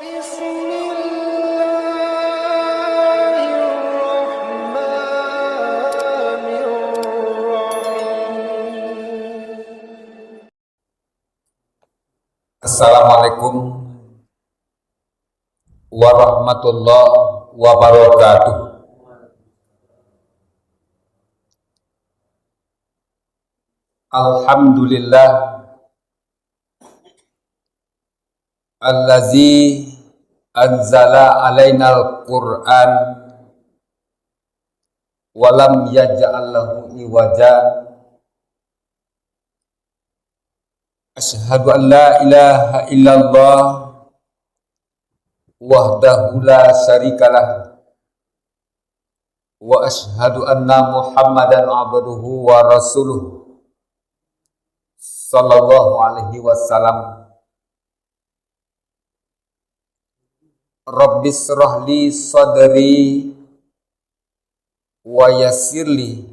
Assalamualaikum warahmatullahi wabarakatuh. Alhamdulillah allazi anzala alainal Qur'an walam yaj'al lahu iwaja. Asyhadu an la ilaha illallah wahdahu la syarikalah wa asyhadu anna Muhammadan abduhu wa rasuluh sallallahu alaihi wasallam. Rabbis shrahli sadri wa yassirli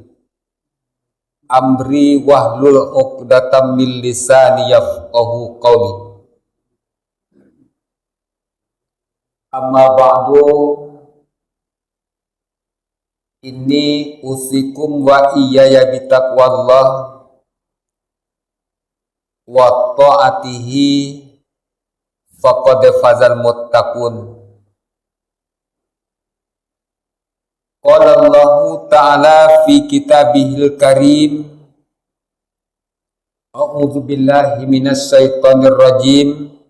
amri wahlul 'uqdatam min lisani yafqahu qawli. Amma ba'du, inni usikum wa iyaya bitaqwallah wa ta'atihi faqad fazal muttaqun. Qala Allahu ta'ala fi kitabihil karim, a'udzu billahi minasy syaithanir rajim.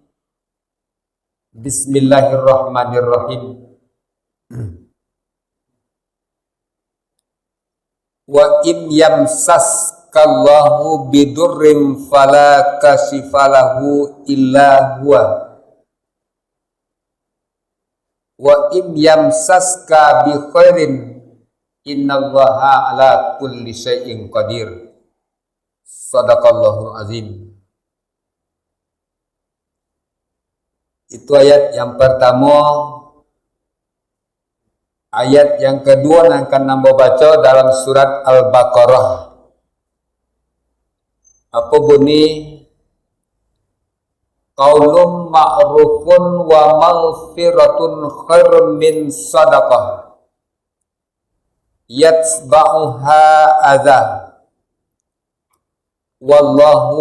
Bismillahirrahmanirrahim. Wa im yamsaskallahu bidurrim fala kashifalahu illa huwa wa im yamsaska bi khairin innallaha ala kulli syai'in qadir. Shadaqallahul azim. Itu ayat yang pertama. Ayat yang kedua yang akan nambah baca dalam surat Al-Baqarah. Apa bunyi? Qaulun ma'rufun wa maghfiratun khairun min sadaqah yatsba'uha adza wallahu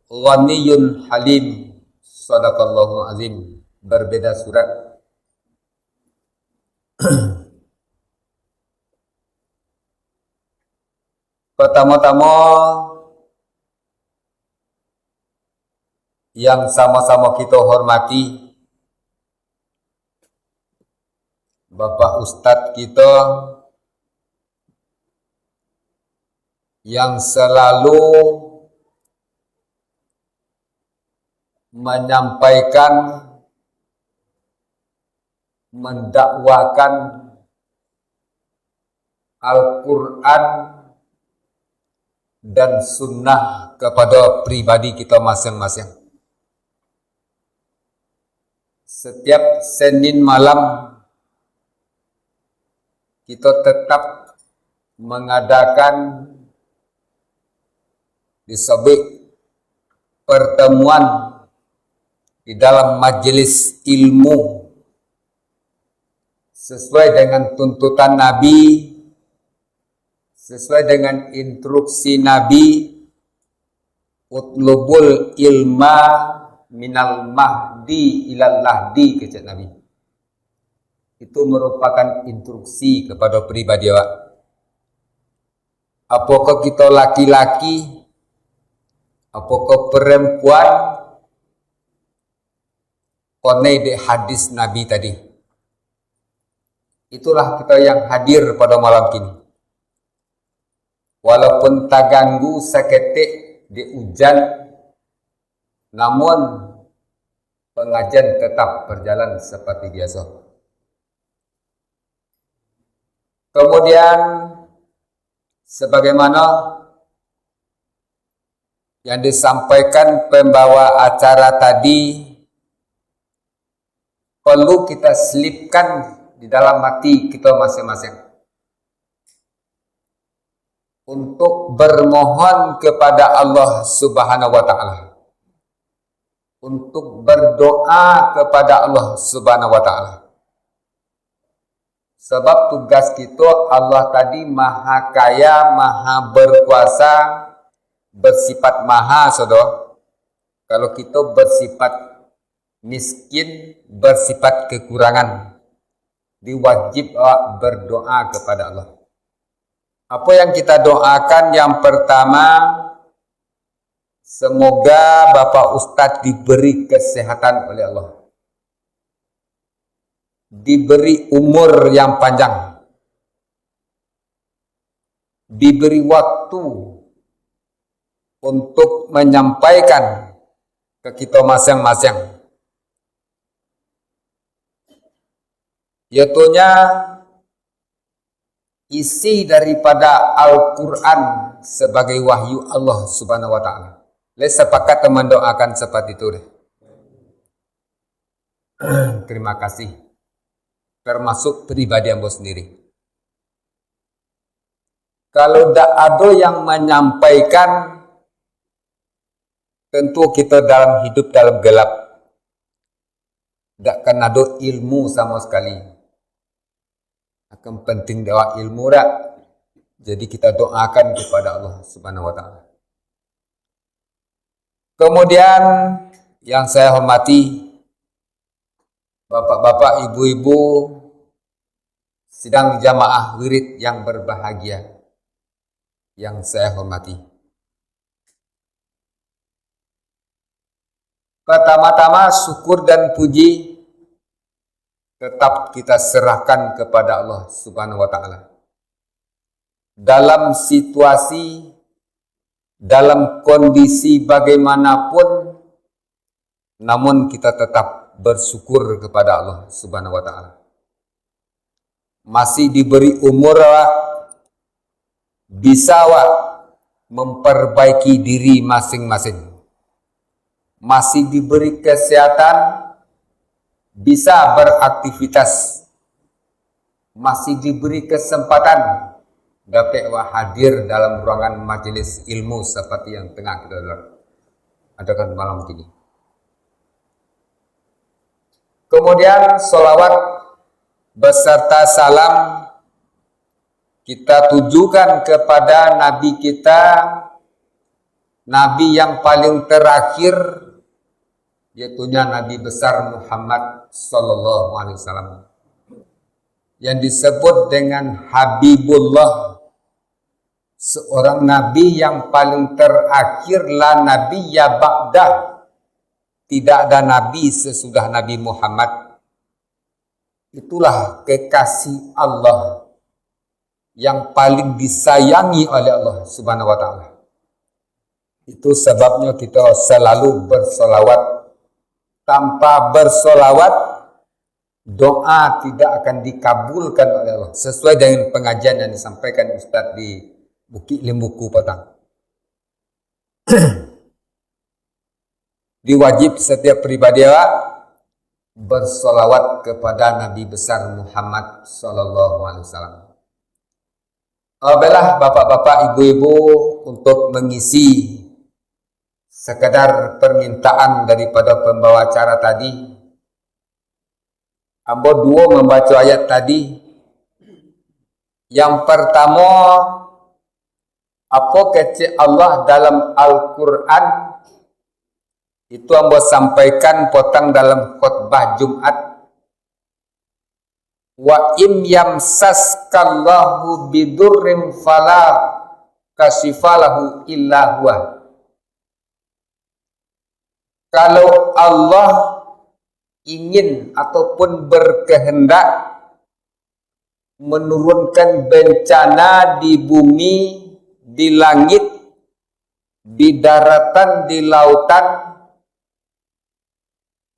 ghaniyyun halim. Shadaqallahul azim. Berbeda surat. Pertama-tama yang sama-sama kita hormati Bapak Ustadz kita yang selalu menyampaikan, mendakwakan Al-Quran dan sunnah kepada pribadi kita masing-masing. Setiap Senin malam kita tetap mengadakan disebut pertemuan di dalam majelis ilmu sesuai dengan tuntutan Nabi, sesuai dengan instruksi Nabi, utlubul ilma minal mahdi ilal lahdi, kata Nabi. Itu merupakan instruksi kepada pribadi awak. Apakah kita laki-laki, apakah perempuan, konei de hadis Nabi tadi. Itulah kita yang hadir pada malam kini. Walaupun tak ganggu seketik di hujan, namun pengajian tetap berjalan seperti biasa. Kemudian sebagaimana yang disampaikan pembawa acara tadi, perlu kita selipkan di dalam hati kita masing-masing untuk bermohon kepada Allah Subhanahu wa Ta'ala. untuk berdoa kepada Allah Subhanahu wa taala. Sebab tugas kita, Allah tadi maha kaya, maha berkuasa, bersifat maha, saudara. Kalau kita bersifat miskin, bersifat kekurangan, diwajib berdoa kepada Allah. Apa yang kita doakan? Yang pertama, semoga Bapak Ustadz diberi kesehatan oleh Allah, diberi umur yang panjang, diberi waktu untuk menyampaikan ke kita masing-masing, yaitunya isi daripada Al-Quran sebagai wahyu Allah Subhanahu wa ta'ala. Sepakat teman doakan seperti itu deh. Terima kasih. Termasuk pribadi ambo sendiri. Kalau tidak ada yang menyampaikan, tentu kita dalam hidup dalam gelap. Tidak akan ada ilmu sama sekali. Akan penting doa ilmu dah. Jadi kita doakan kepada Allah Subhanahu wa ta'ala. Kemudian yang saya hormati bapak-bapak, ibu-ibu sidang jamaah wirid yang berbahagia, yang saya hormati. Pertama-tama syukur dan puji tetap kita serahkan kepada Allah Subhanahu wa ta'ala. Dalam situasi, dalam kondisi bagaimanapun, namun kita tetap bersyukur kepada Allah Subhanahu wa ta'ala. Masih diberi umur, bisa memperbaiki diri masing-masing. Masih diberi kesehatan, bisa beraktivitas, masih diberi kesempatan dapat hadir dalam ruangan majelis ilmu seperti yang tengah kita adakan malam ini. Kemudian salawat beserta salam kita tujukan kepada Nabi kita, Nabi yang paling terakhir, yaitunya Nabi besar Muhammad Sallallahu Alaihi Wasallam, yang disebut dengan Habibullah, seorang Nabi yang paling terakhir, la Nabi ya ba'dah, tidak ada Nabi sesudah Nabi Muhammad. Itulah kekasih Allah yang paling disayangi oleh Allah Subhanahu wa ta'ala. Itu sebabnya kita selalu bersolawat. Tanpa bersolawat, doa tidak akan dikabulkan oleh Allah. Sesuai dengan pengajian yang disampaikan Ustadz di Bukit Limbuku Patang. Diwajib setiap pribadi bersolawat kepada Nabi besar Muhammad Sallallahu Alaihi Wasallam. Baiklah bapak-bapak, ibu-ibu, untuk mengisi sekadar permintaan daripada pembawa acara tadi, ambo dua membaca ayat tadi. Yang pertama, apa kata Allah dalam Al-Quran, itu ambo sampaikan potong dalam khutbah Jumat. Wa im yamsaskallahu bidurrim fala kashifalahu illa huwa. Kalau Allah ingin ataupun berkehendak menurunkan bencana di bumi, di langit, di daratan, di lautan,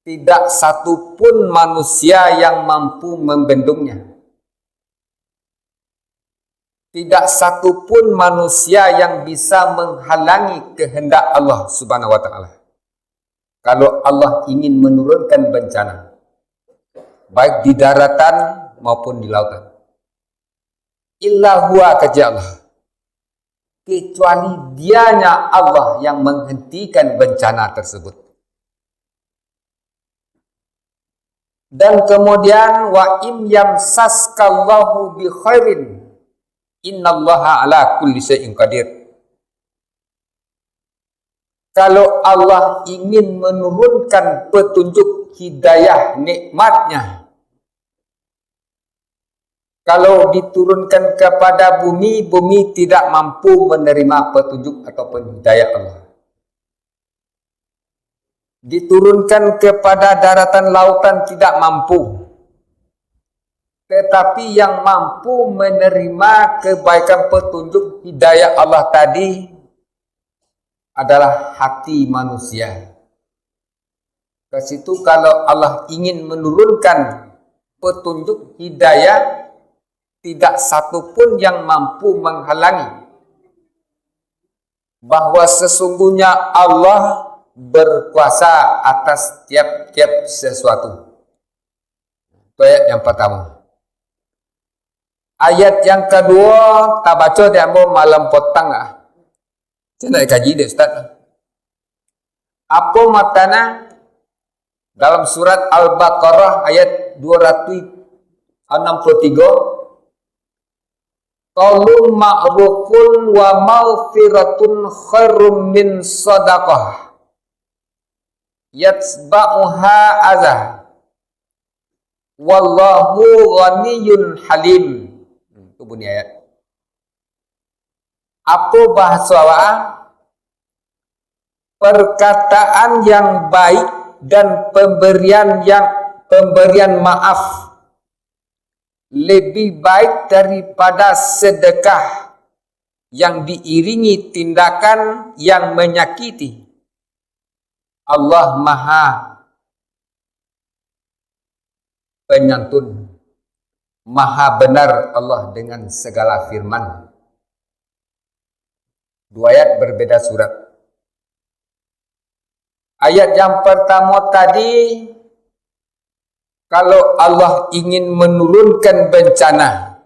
tidak satupun manusia yang mampu membendungnya. Tidak satupun manusia yang bisa menghalangi kehendak Allah Subhanahu wa ta'ala. Kalau Allah ingin menurunkan bencana, baik di daratan maupun di lautan, illa huwa kata Allah, kecuali dianya Allah yang menghentikan bencana tersebut. Dan kemudian wa im yamsaskallahu bi khairin innallaha ala kulli syai'in qadir. Kalau Allah ingin menurunkan petunjuk hidayah nikmatnya, kalau diturunkan kepada bumi, bumi tidak mampu menerima petunjuk ataupun hidayah Allah. Diturunkan kepada daratan lautan tidak mampu. Tetapi yang mampu menerima kebaikan petunjuk hidayah Allah tadi adalah hati manusia. Ke situ kalau Allah ingin menurunkan petunjuk hidayah, tidak satu pun yang mampu menghalangi bahwa sesungguhnya Allah berkuasa atas tiap-tiap sesuatu. Itu ayat yang pertama. Ayat yang kedua, tak baca dia malam petang ah. Saya nak kaji dia Ustaz. Apa matana dalam surat Al-Baqarah ayat 263, qaulun ma'rufun wa maghfiratun khairum min sadaqah yatsba'uha azah wallahu ghaniyyun halim. Itu bunyi ayat. Apa bahasa awak? Perkataan yang baik dan pemberian maaf lebih baik daripada sedekah yang diiringi tindakan yang menyakiti. Allah Maha Penyantun, Maha benar Allah dengan segala firman. Dua ayat berbeda surat. Ayat yang pertama tadi, kalau Allah ingin menurunkan bencana,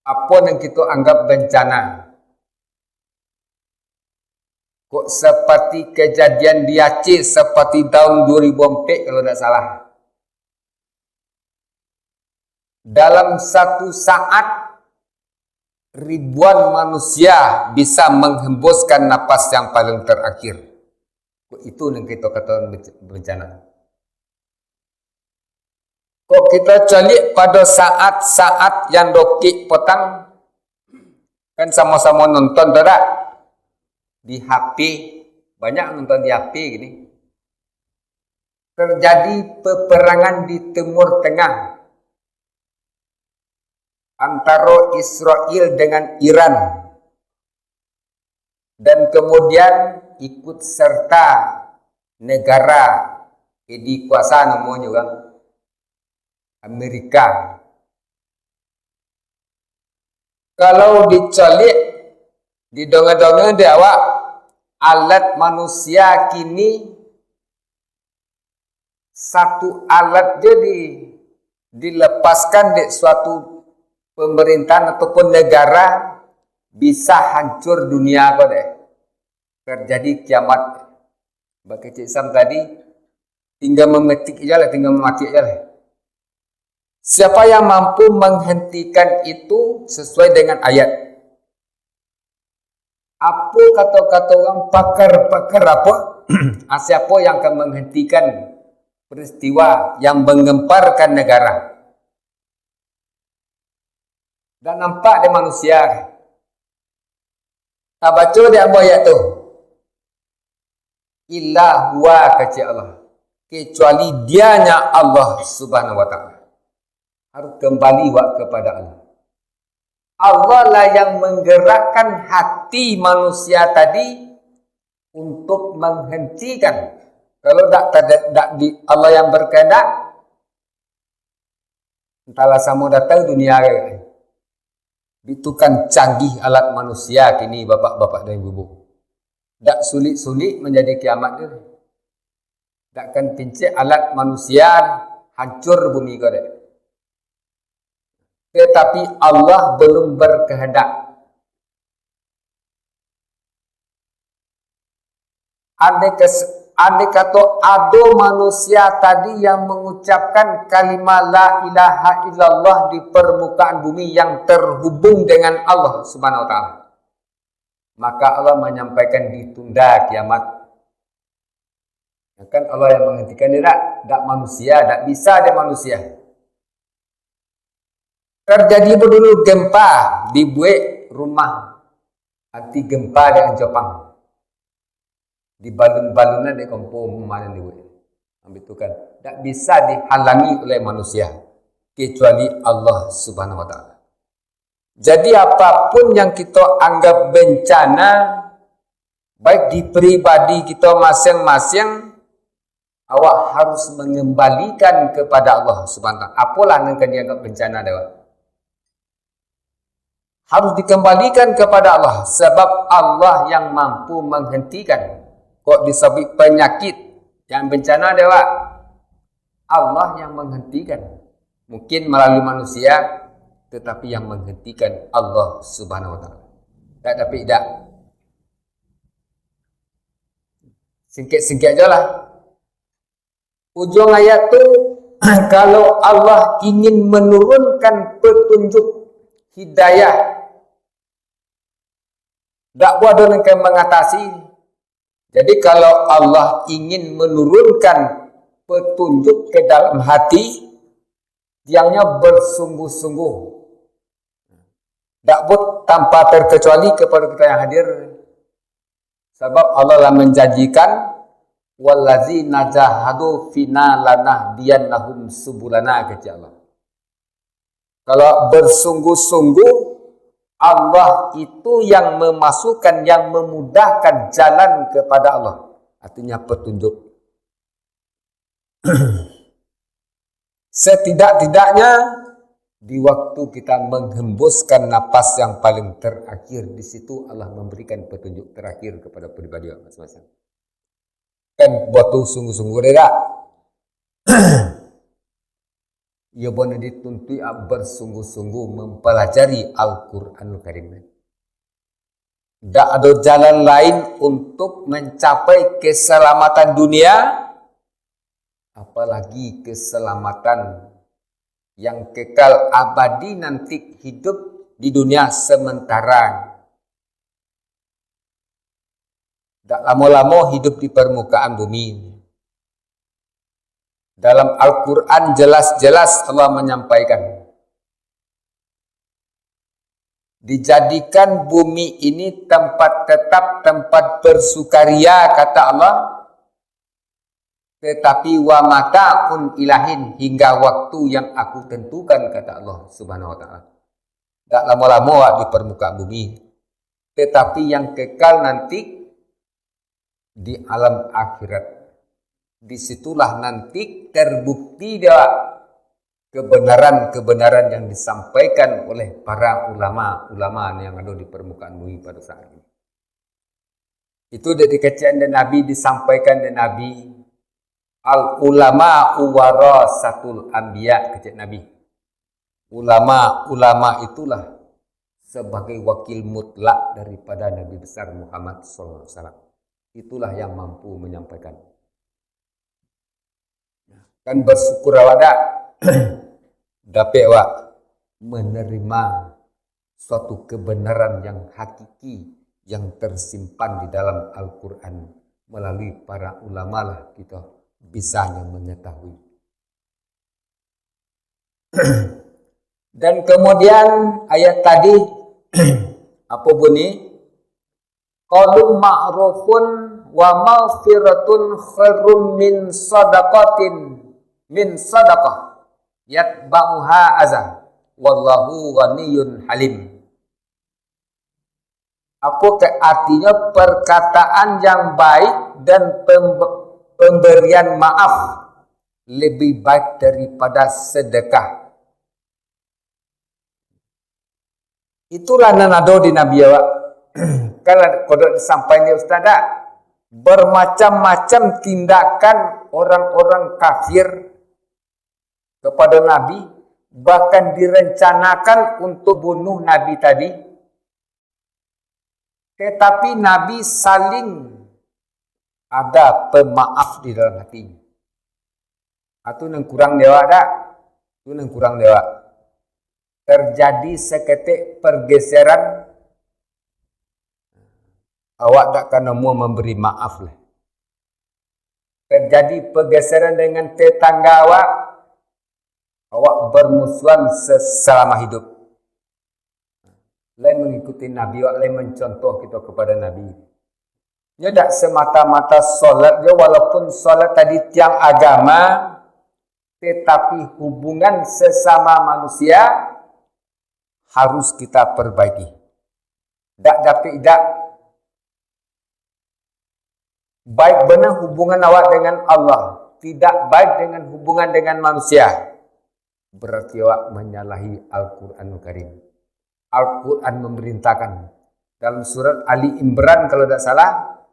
apa yang kita anggap bencana? Kok seperti kejadian di Aceh seperti tahun 2004 kalau tidak salah. Dalam satu saat, ribuan manusia bisa menghembuskan napas yang paling terakhir. Itu yang kita katakan bencana. Kok kita calik pada saat-saat yang dokik petang, kan sama-sama nonton tak? Di HP, banyak nonton di HP gini. Terjadi peperangan di Timur Tengah antara Israel dengan Iran. Dan kemudian ikut serta negara dikuasa namanya juga Amerika. Kalau dicolik, didongeng-dongeng di awak, alat manusia kini satu alat jadi dilepaskan di suatu pemerintahan ataupun negara bisa hancur dunia kok deh. Terjadi kiamat. Bagi Cik Sam tadi, tinggal memetik aja lah, tinggal mati aja lah. Siapa yang mampu menghentikan itu sesuai dengan ayat? Apa kata-kata orang pakar-pakar apa? Siapa yang akan menghentikan peristiwa yang menggemparkan negara? Dan nampak di manusia. Tak baca dia apa ayat tu? Illa huwa kata Allah. Kecuali dianya Allah subhanahu wa ta'ala. Harus kembali kepada Allah. Allah lah yang menggerakkan hati manusia tadi untuk menghentikan. Kalau tak di Allah yang berkehendak, entahlah sama datang dunia. Itu kan canggih alat manusia kini bapak-bapak dan ibu-ibu. Tak sulit-sulit menjadi kiamat dia. Takkan pincik alat manusia hancur bumi kau dek. Tetapi Allah belum berkehendak. andai kata ada manusia tadi yang mengucapkan kalimat la ilaha illallah di permukaan bumi yang terhubung dengan Allah Subhanahu wa taala, maka Allah menyampaikan ditunda kiamat. Kan Allah yang menghentikan dia, tak manusia, tak bisa dia manusia. Terjadi dulu gempa dibuat rumah anti gempa dengan Jepang. Di balun-balunan di kampung mana dibuat. Ambil itu kan. Tak bisa dihalangi oleh manusia kecuali Allah Subhanahu wa taala. Jadi apapun yang kita anggap bencana, baik di pribadi kita masing-masing, awak harus mengembalikan kepada Allah Subhanahu wa taala. Apalah yang dianggap bencana dewa? Harus dikembalikan kepada Allah, sebab Allah yang mampu menghentikan. Kok disebut penyakit yang bencana dewa? Allah yang menghentikan. Mungkin melalui manusia, tetapi yang menghentikan Allah Subhanahu wa taala. Tapi tidak. Singkat-singkat aja lah. Ujung ayat tu, kalau Allah ingin menurunkan petunjuk hidayah, tak buat dengan mengatasi. Jadi kalau Allah ingin menurunkan petunjuk ke dalam hati, tiangnya bersungguh-sungguh. Tak buat tanpa terkecuali kepada kita yang hadir. Sebab Allah lah menjanjikan, wallazina jahadu fina lanahdiyannahum subulana, kata Allah. Kalau bersungguh-sungguh, Allah itu yang memasukkan, yang memudahkan jalan kepada Allah. Artinya petunjuk. Setidak-tidaknya di waktu kita menghembuskan napas yang paling terakhir, di situ Allah memberikan petunjuk terakhir kepada pribadi masing-masing. Kan buat tu sungguh-sungguh tidak? Ia boleh dituntut bersungguh-sungguh mempelajari Al-Quranul Karim. Tak ada jalan lain untuk mencapai keselamatan dunia, apalagi keselamatan yang kekal abadi nanti, hidup di dunia sementara. Tak lama-lama hidup di permukaan bumi. Dalam Al-Quran jelas-jelas Allah menyampaikan, dijadikan bumi ini tempat tetap, tempat bersukaria, kata Allah, tetapi wa mata'un ilahin, hingga waktu yang aku tentukan, kata Allah Subhanahu wa taala. Tak lama-lama di permukaan bumi, tetapi yang kekal nanti di alam akhirat. Disitulah nanti terbukti dia kebenaran-kebenaran yang disampaikan oleh para ulama-ulama yang ada di permukaan bumi pada saat ini. Itu dari kecil dan Nabi disampaikan dan Nabi, al-ulama warasatul anbiya, kecil Nabi. Ulama itulah sebagai wakil mutlak daripada Nabi besar Muhammad SAW. Itulah yang mampu menyampaikan. Kan bersyukur awak dapat awak menerima suatu kebenaran yang hakiki yang tersimpan di dalam Al-Quran. Melalui para ulama lah kita bisanya mengetahui. Dan kemudian ayat tadi apa bunyi? Qalu ma'rufun wa maghfiratun khairum min sadaqatin min sadaqah yatba'uha azah wallahu ghaniyyun halim. Apa artinya? Perkataan yang baik dan pemberian maaf lebih baik daripada sedekah. Itulah nanado di Nabi awak. Kalau kodok disampaikan Ustaz, bermacam-macam tindakan orang-orang kafir kepada Nabi, bahkan direncanakan untuk bunuh Nabi tadi. Tetapi Nabi saling ada pemaaf di dalam hatinya. Atau nang kurang dewa ada, itu nang kurang dewa. Terjadi seketik pergeseran, awak tak kena mau memberi maaf lah. Terjadi pergeseran dengan tetangga awak bermusuhan selama hidup. Lain mengikuti Nabi, awak lain mencontoh kita kepada Nabi. Dia tak semata-mata solat dia, walaupun solat tadi tiang agama, tetapi hubungan sesama manusia harus kita perbaiki. Tak baik benar hubungan awak dengan Allah, tidak baik dengan hubungan dengan manusia, berarti awak menyalahi Al-Quranul Karim. Al-Quran memerintahkan dalam surat Ali Imran kalau tidak salah,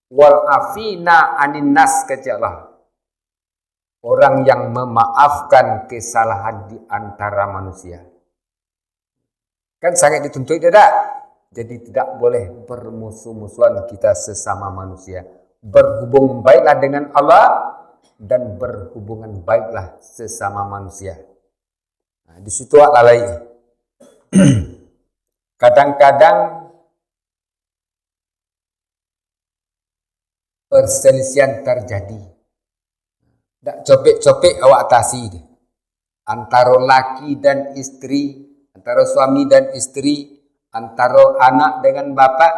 wal afina anin nas, kata Allah, orang yang memaafkan kesalahan di antara manusia. Kan sangat dituntut tidak? Jadi tidak boleh bermusuh-musuhan kita sesama manusia. Berhubung baiklah dengan Allah dan berhubungan baiklah sesama manusia. Nah, di situ lalai. Kadang-kadang perselisihan terjadi. Tak copek-copek awak atasi dia. Antara laki dan istri, antara suami dan istri, antara anak dengan bapak.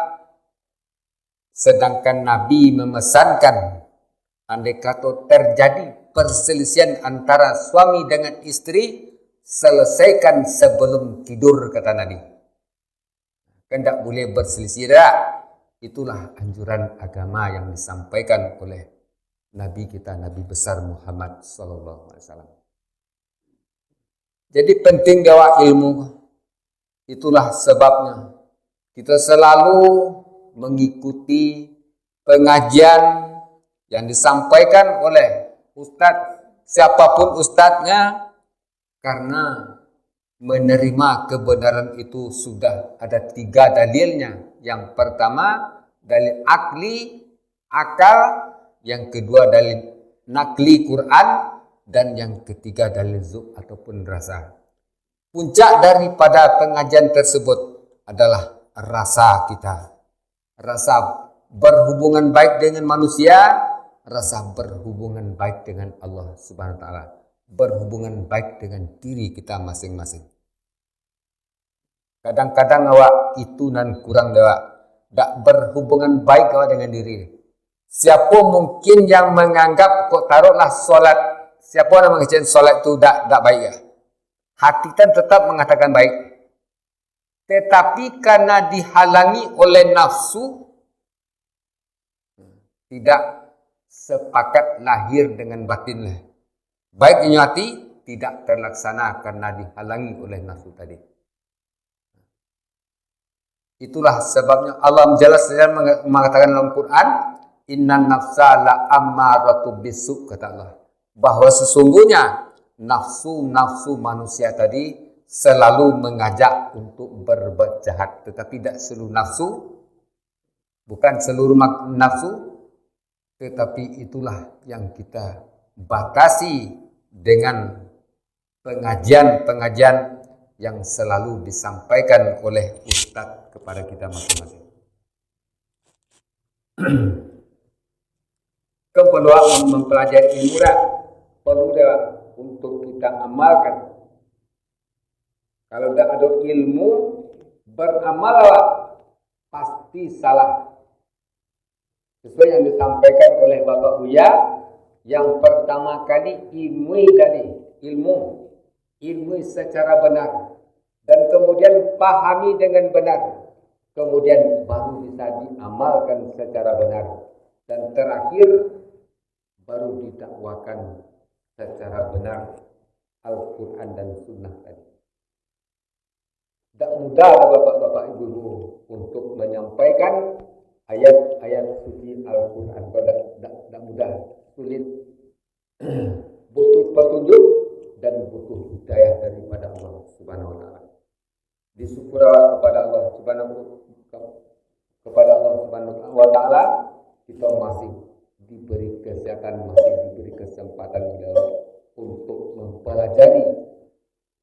Sedangkan Nabi memesankan, andai kata terjadi perselisihan antara suami dengan istri, selesaikan sebelum tidur, kata Nabi. Kan tak boleh berselisih dah. Itulah anjuran agama yang disampaikan oleh Nabi kita, Nabi besar Muhammad sallallahu alaihi wasallam. Jadi penting gawa ilmu. Itulah sebabnya kita selalu mengikuti pengajian yang disampaikan oleh ustaz, siapapun ustaznya, karena menerima kebenaran itu sudah ada 3 dalilnya. Yang pertama dalil akli, akal, yang kedua dalil nakli Quran, dan yang ketiga dalil zuk ataupun rasa. Puncak daripada pengajian tersebut adalah rasa kita. Rasa berhubungan baik dengan manusia, rasa berhubungan baik dengan Allah Subhanahu wa taala, berhubungan baik dengan diri kita masing-masing. Kadang-kadang awak itu nan kurang dewa, tak berhubungan baik awak dengan diri. Siapa mungkin yang menganggap kok taruhlah solat, siapa yang mengajarkan solat itu tak baik ya? Hati kan tetap mengatakan baik, tetapi karena dihalangi oleh nafsu, tidak sepakat lahir dengan batinlah. Baik yang hati tidak terlaksana karena dihalangi oleh nafsu tadi. Itulah sebabnya Allah jelas-jelas mengatakan dalam Quran, innan nafsa la ammaratu bisu, kata Allah, bahwa sesungguhnya nafsu-nafsu manusia tadi selalu mengajak untuk berbuat jahat, tetapi tidak seluruh nafsu, bukan seluruh nafsu, tetapi itulah yang kita batasi dengan pengajian-pengajian yang selalu disampaikan oleh ustaz kepada kita masing-masing. Keperluan mempelajari ilmu perlu untuk kita amalkan. Kalau tidak ada ilmu, beramal pasti salah. Sesuai yang disampaikan oleh Bapak Buya, yang pertama kali ilmu secara benar, dan kemudian pahami dengan benar, kemudian baru bisa diamalkan secara benar, dan terakhir baru didakwakan secara benar Al-Quran dan Sunnah tadi. Tak mudah bapak-bapak ibu-ibu untuk menyampaikan ayat-ayat suci Al-Quran. Tak mudah, sulit. Butuh petunjuk dan butuh hidayah daripada Allah Subhanahu wa taala. Disyukur kepada Allah Subhanahu wa taala kita masih diberi kesehatan, masih diberi kesempatan untuk mempelajari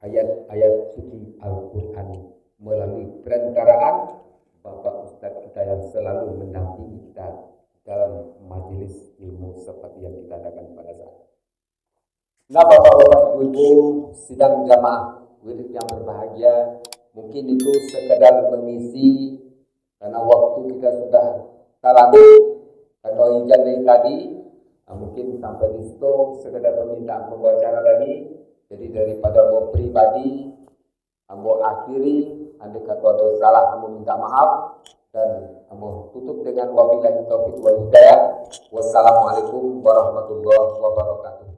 ayat-ayat suci Al-Quran melalui perantaraan Bapak Ustadz kita yang selalu mendampingi kita dalam majelis ilmu seperti yang kita adakan pada saat. Nah, Bapak-bapak, Ibu-ibu, sidang jamaah wirid yang berbahagia, mungkin itu sekedar mengisi karena waktu kita sudah terlalu atau izin dari tadi. Nah, mungkin sampai di situ sekedar permintaan pembacara tadi. Jadi daripada mau pribadi, ambo akhiri, andai kata ada salah, ambo minta maaf dan ambo tutup dengan wabillahi taufiq wal hidayah. Wassalamualaikum warahmatullahi wabarakatuh.